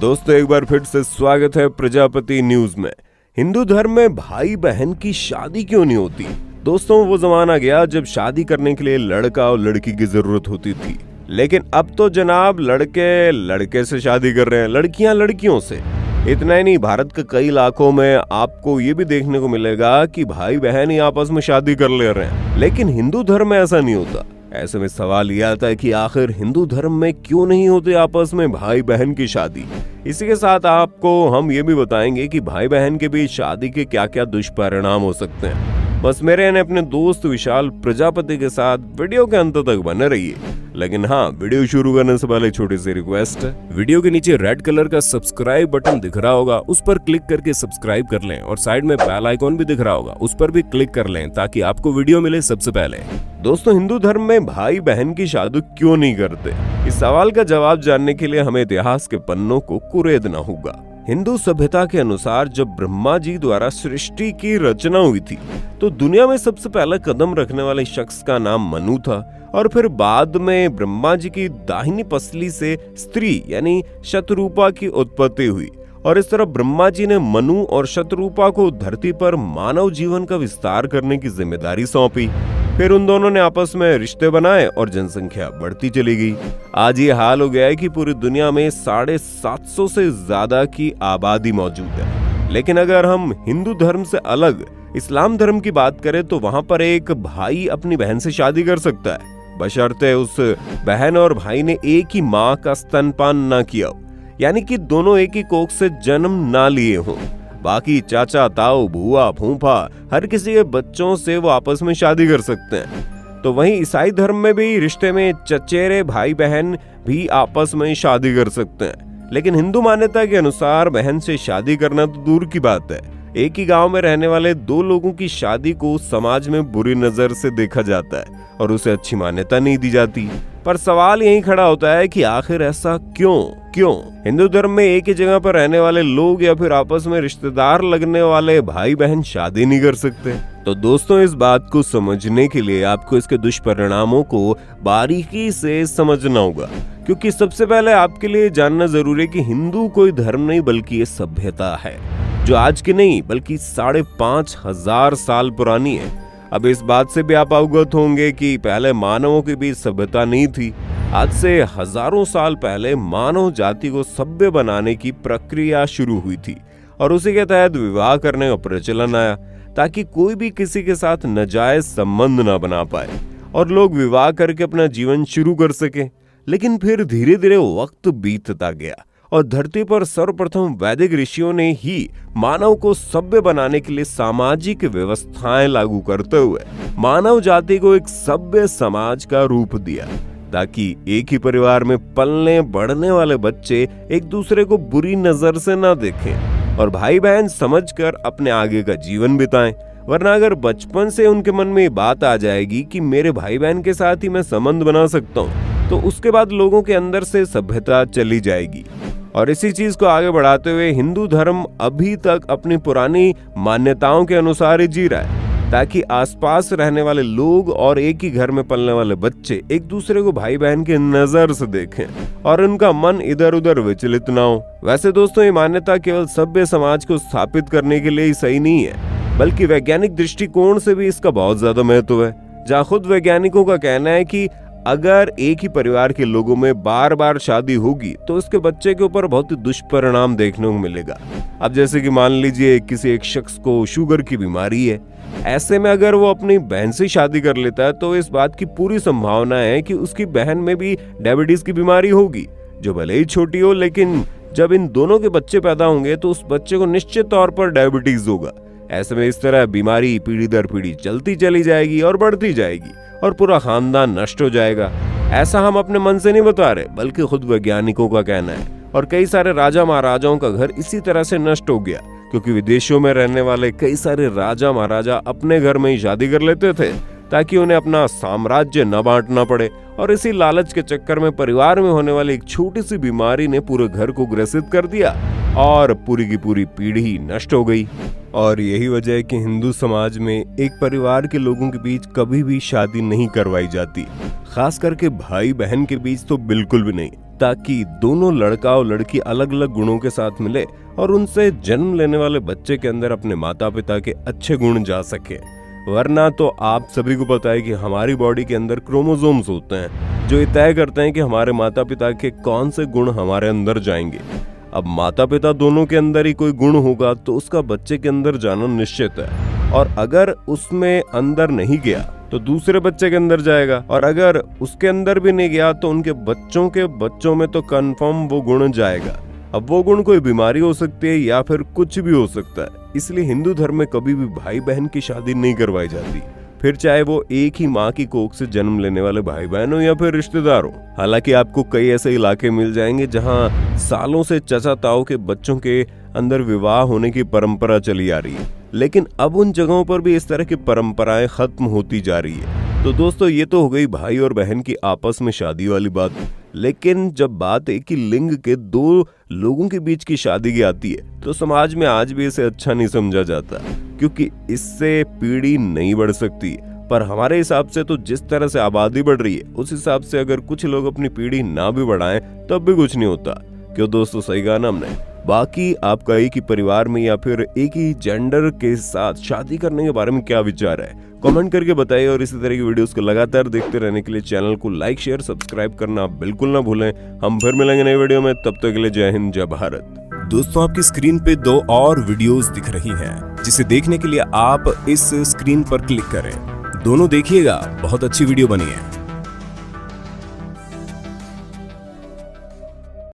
दोस्तों एक बार फिर से स्वागत है प्रजापति न्यूज में। हिंदू धर्म में भाई बहन की शादी क्यों नहीं होती? दोस्तों वो जमाना गया जब शादी करने के लिए लड़का और लड़की की जरूरत होती थी, लेकिन अब तो जनाब लड़के लड़के से शादी कर रहे हैं, लड़कियां लड़कियों से। इतना ही नहीं, भारत के कई इलाकों में आपको ये भी देखने को मिलेगा कि भाई बहन ही आपस में शादी कर ले रहे हैं, लेकिन हिंदू धर्म में ऐसा नहीं होता। ऐसे में सवाल यह आता है कि आखिर हिंदू धर्म में क्यों नहीं होते आपस में भाई बहन की शादी। इसी के साथ आपको हम ये भी बताएंगे कि भाई बहन के बीच शादी के क्या क्या दुष्परिणाम हो सकते हैं। बस मेरे यानी अपने दोस्त विशाल प्रजापति के साथ वीडियो के अंत तक बने रहिए। लेकिन हाँ, वीडियो शुरू करने से पहले छोटी सी रिक्वेस्ट है, वीडियो के नीचे रेड कलर का सब्सक्राइब बटन दिख रहा होगा, उस पर क्लिक करके सब्सक्राइब कर लें और साइड में बेल आइकॉन भी दिख रहा होगा, उस पर भी क्लिक कर लें ताकि आपको वीडियो मिले सबसे पहले। दोस्तों हिंदू धर्म में भाई बहन की शादी क्यों नहीं करते, इस सवाल का जवाब जानने के लिए हमें इतिहास के पन्नों को कुरेदना होगा। हिंदू सभ्यता के अनुसार जब ब्रह्मा जी द्वारा सृष्टि की रचना हुई थी तो दुनिया में सबसे पहला कदम रखने वाले शख्स का नाम मनु था, और फिर बाद में ब्रह्मा जी की दाहिनी पसली से स्त्री यानी शतरूपा की उत्पत्ति हुई, और इस तरह ब्रह्मा जी ने मनु और शतरूपा को धरती पर मानव जीवन का विस्तार करने की जिम्मेदारी सौंपी। फिर उन दोनों ने आपस में रिश्ते बनाए और जनसंख्या बढ़ती चली गई। आज ये हाल हो गया है कि पूरी दुनिया में 750 से ज्यादा की आबादी मौजूद है। लेकिन अगर हम हिंदू धर्म से अलग इस्लाम धर्म की बात करें तो वहां पर एक भाई अपनी बहन से शादी कर सकता है, बशर्ते उस बहन और भाई ने एक ही माँ का स्तनपान न किया हो, यानी कि दोनों एक ही कोख से जन्म ना लिए हों। बाकी चाचा ताऊ बुआ फूफा हर किसी के बच्चों से वो आपस में शादी कर सकते हैं। तो वहीं ईसाई धर्म में भी रिश्ते में चचेरे भाई बहन भी आपस में शादी कर सकते हैं, लेकिन हिंदू मान्यता के अनुसार बहन से शादी करना तो दूर की बात है, एक ही गांव में रहने वाले दो लोगों की शादी को समाज में बुरी नजर से देखा जाता है और उसे अच्छी मान्यता नहीं दी जाती। पर सवाल यही खड़ा होता है कि आखिर ऐसा क्यों हिंदू धर्म में एक ही जगह पर रहने वाले लोग या फिर आपस में रिश्तेदार लगने वाले भाई बहन शादी नहीं कर सकते? तो दोस्तों इस बात को समझने के लिए आपको इसके दुष्परिणामों को बारीकी से समझना होगा, क्योंकि सबसे पहले आपके लिए जानना जरूरी है कि हिंदू कोई धर्म नहीं बल्कि ये सभ्यता है जो आज की नहीं बल्कि 5,500 साल पुरानी है। अब इस बात से भी आप अवगत होंगे कि पहले मानवों के बीच सभ्यता नहीं थी। आज से हजारों साल पहले मानव जाति को सभ्य बनाने की प्रक्रिया शुरू हुई थी और उसी के तहत विवाह करने का प्रचलन आया ताकि कोई भी किसी के साथ नाजायज संबंध न बना पाए और लोग विवाह करके अपना जीवन शुरू कर सके। लेकिन फिर धीरे धीरे वक्त बीतता गया और धरती पर सर्वप्रथम वैदिक ऋषियों ने ही मानव को सभ्य बनाने के लिए सामाजिक व्यवस्थाएं लागू करते हुए मानव जाति को एक सभ्य समाज का रूप दिया, ताकि एक ही परिवार में पलने बढ़ने वाले बच्चे एक दूसरे को बुरी नजर से न देखें और भाई बहन समझकर अपने आगे का जीवन बिताएं। वरना अगर बचपन से उनके मन में ये बात आ जाएगी कि मेरे भाई बहन के साथ ही मैं संबंध बना सकता हूँ, तो उसके बाद लोगों के अंदर से सभ्यता चली जाएगी। और इसी चीज को आगे बढ़ाते हुए हिंदू धर्म अभी तक अपनी पुरानी मान्यताओं के अनुसार ही जी रहा है, ताकि आसपास रहने वाले लोग और एक ही घर में पलने वाले बच्चे एक दूसरे को भाई बहन की नजर से देखें और उनका मन इधर उधर विचलित ना हो। वैसे दोस्तों ये मान्यता केवल सभ्य समाज को स्थापित करने के लिए ही सही नहीं है, बल्कि वैज्ञानिक दृष्टिकोण से भी इसका बहुत ज्यादा महत्व है, जहाँ खुद वैज्ञानिकों का कहना है कि अगर एक ही परिवार के लोगों में बार बार शादी होगी तो उसके बच्चे के ऊपर बहुत ही दुष्परिणाम देखने को मिलेगा। अब जैसे कि मान लीजिए किसी एक शख्स को शुगर की बीमारी है, ऐसे में अगर वो अपनी बहन से शादी कर लेता है तो इस बात की पूरी संभावना है कि उसकी बहन में भी डायबिटीज की बीमारी होगी, जो भले ही छोटी हो, लेकिन जब इन दोनों के बच्चे पैदा होंगे तो उस बच्चे को निश्चित तौर पर डायबिटीज होगा। ऐसे में इस तरह बीमारी पीढ़ी दर पीढ़ी चलती चली जाएगी और बढ़ती जाएगी और पूरा खानदान नष्ट हो जाएगा। ऐसा हम अपने मन से नहीं बता रहे, बल्कि खुद वैज्ञानिकों का कहना है। और कई सारे राजा महाराजाओं का घर इसी तरह से नष्ट हो गया, क्योंकि विदेशों में रहने वाले कई सारे राजा महाराजा अपने घर में ही शादी कर लेते थे ताकि उन्हें अपना साम्राज्य न बांटना पड़े, और इसी लालच के चक्कर में परिवार में होने वाली एक छोटी सी बीमारी ने पूरे घर को ग्रसित कर दिया और पूरी की पूरी पीढ़ी नष्ट हो गई। और यही वजह है कि हिंदू समाज में एक परिवार के लोगों के बीच कभी भी शादी नहीं करवाई जाती, खास करके भाई बहन के बीच तो बिल्कुल भी नहीं, ताकि दोनों लड़का और लड़की अलग अलग गुणों के साथ मिले और उनसे जन्म लेने वाले बच्चे के अंदर अपने माता पिता के अच्छे गुण जा सके। वरना तो आप सभी को पता है कि हमारी बॉडी के अंदर क्रोमोसोम्स होते हैं जो ये तय करते हैं कि हमारे माता पिता के कौन से गुण हमारे अंदर जाएंगे। अब माता पिता दोनों के अंदर ही कोई गुण होगा तो उसका बच्चे के अंदर जाना निश्चित है, और अगर उसमें अंदर नहीं गया तो दूसरे बच्चे के अंदर जाएगा, और अगर उसके अंदर भी नहीं गया तो उनके बच्चों में तो कंफर्म वो गुण जाएगा। अब वो गुण कोई बीमारी हो सकती है या फिर कुछ भी हो सकता है। इसलिए हिंदू धर्म में कभी भी भाई बहन की शादी नहीं करवाई जाती, फिर चाहे वो एक ही माँ की कोख से जन्म लेने वाले भाई बहन हो या फिर रिश्तेदार हो। हालांकि आपको कई ऐसे इलाके मिल जाएंगे जहां सालों से चाचा ताऊ के बच्चों के अंदर विवाह होने की परंपरा चली आ रही है, लेकिन अब उन जगहों पर भी इस तरह की परंपराएं खत्म होती जा रही है। तो दोस्तों, ये तो हो गई भाई और बहन की आपस में शादी वाली बात, लेकिन जब बात एक ही लिंग के दो लोगों के बीच की शादी की आती है तो समाज में आज भी इसे अच्छा नहीं समझा जाता, क्योंकि इससे पीढ़ी नहीं बढ़ सकती। पर हमारे हिसाब से तो जिस तरह से आबादी बढ़ रही है उस हिसाब से अगर कुछ लोग अपनी पीढ़ी ना भी बढ़ाएं तब भी कुछ नहीं होता। क्यों दोस्तों, सही कहा ना हमने? बाकी आपका एक ही परिवार में या फिर एक ही जेंडर के साथ शादी करने के बारे में क्या विचार है, कमेंट करके बताइए। और इसी तरह की वीडियोस को लगातार देखते रहने के लिए चैनल को लाइक शेयर सब्सक्राइब करना बिल्कुल ना भूलें। हम फिर मिलेंगे नई वीडियो में, तब तक के लिए जय हिंद जय भारत। दोस्तों, आपकी स्क्रीन पे 2 और वीडियोस दिख रही हैं, जिसे देखने के लिए आप इस स्क्रीन पर क्लिक करें। दोनों देखिएगा, बहुत अच्छी वीडियो बनी है।